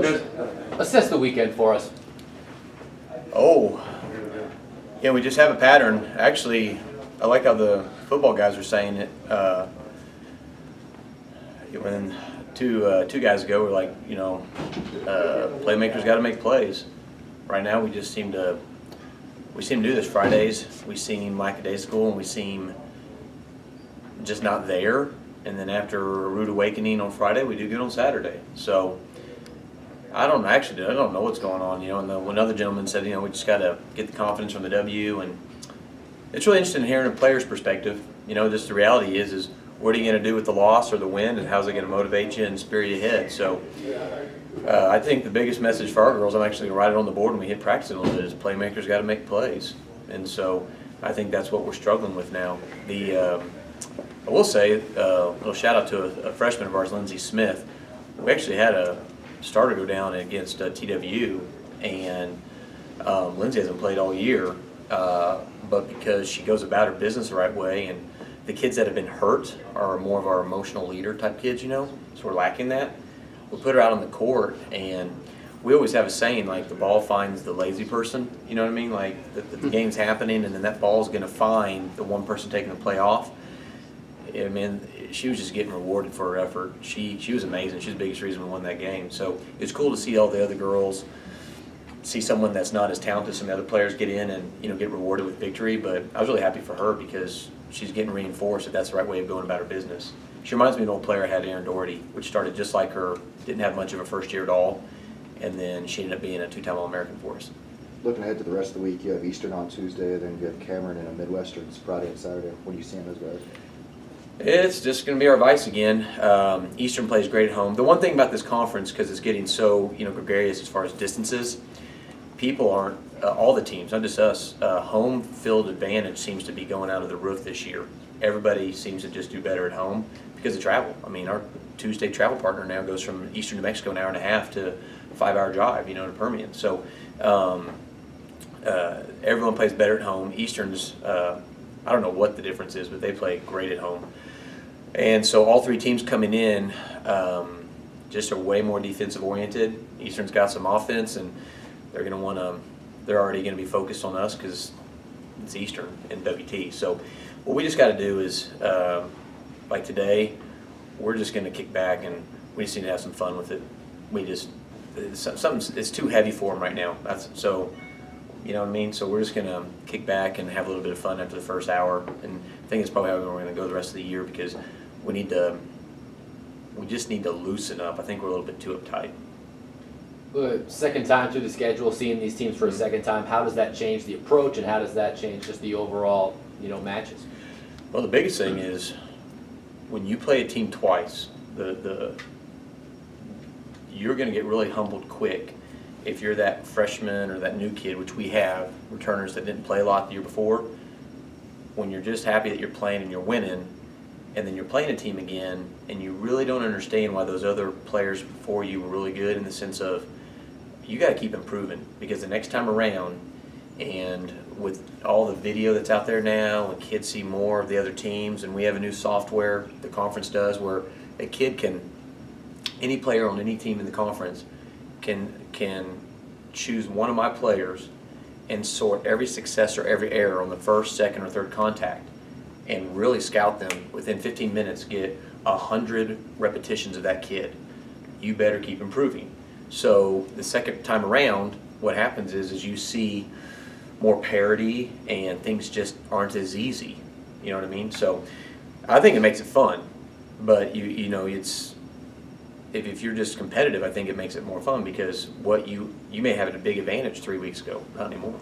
Coach, Good. assess the weekend for us. Oh, yeah, we just have a pattern. Actually, I like how the football guys are saying it. When two guys ago, we're like, playmakers got to make plays. Right now, we seem to do this Fridays. We seem lackadaisical, and we seem just not there. And then after a rude awakening on Friday, we do good on Saturday. So I don't know what's going on. And another gentleman said, we just got to get the confidence from the W, and it's really interesting hearing a player's perspective. Just the reality is what are you going to do with the loss or the win, and how's it going to motivate you and spirit you ahead? So I think the biggest message for our girls, I'm actually going to write it on the board when we hit practice a little bit, is playmakers got to make plays. And so I think that's what we're struggling with now. I will say a little shout out to a freshman of ours, Lindsey Smith. We actually had a starter go down against TWU, and Lindsay hasn't played all year, but because she goes about her business the right way, and the kids that have been hurt are more of our emotional leader type kids, so we're lacking that. We put her out on the court, and we always have a saying, like, the ball finds the lazy person, you know what I mean? Like, the game's happening, and then that ball's going to find the one person taking the play off. I mean, she was just getting rewarded for her effort. She was amazing. She's the biggest reason we won that game. So it's cool to see all the other girls, see someone that's not as talented as some other players get in and get rewarded with victory. But I was really happy for her because she's getting reinforced that that's the right way of going about her business. She reminds me of an old player I had, Erin Doherty, which started just like her, didn't have much of a first year at all, and then she ended up being a two-time All-American for us. Looking ahead to the rest of the week, you have Eastern on Tuesday, then you have Cameron and a Midwestern Friday and Saturday. What do you see in those guys? It's just going to be our vice again. Eastern plays great at home. The one thing about this conference, because it's getting so gregarious as far as distances, people aren't, all the teams, not just us, home field advantage seems to be going out of the roof this year. Everybody seems to just do better at home because of travel. I mean, our Tuesday travel partner now goes from Eastern New Mexico an hour and a half to a 5-hour drive, to Permian. So everyone plays better at home. Eastern's, I don't know what the difference is, but they play great at home. And so all three teams coming in just are way more defensive oriented. Eastern's got some offense, and they're going to want to. They're already going to be focused on us because it's Eastern and WT. So what we just got to do is, like today, we're just going to kick back and we just need to have some fun with it. It's too heavy for them right now. So. You know what I mean? So we're just going to kick back and have a little bit of fun after the first hour. And I think it's probably how we're going to go the rest of the year because we just need to loosen up. I think we're a little bit too uptight. Second time through the schedule, seeing these teams for a second time, how does that change the approach and how does that change just the overall, matches? Well, the biggest thing is when you play a team twice, you're going to get really humbled quick. If you're that freshman or that new kid, which we have, returners that didn't play a lot the year before, when you're just happy that you're playing and you're winning, and then you're playing a team again, and you really don't understand why those other players before you were really good in the sense of you got to keep improving because the next time around, and with all the video that's out there now, and kids see more of the other teams, and we have a new software the conference does where a kid any player on any team in the conference can choose one of my players and sort every success or every error on the first, second, or third contact and really scout them within 15 minutes, get 100 repetitions of that kid. You better keep improving. So the second time around, what happens is you see more parity and things just aren't as easy. You know what I mean? So I think it makes it fun, but it's if you're just competitive, I think it makes it more fun because what you may have a big advantage 3 weeks ago, not anymore.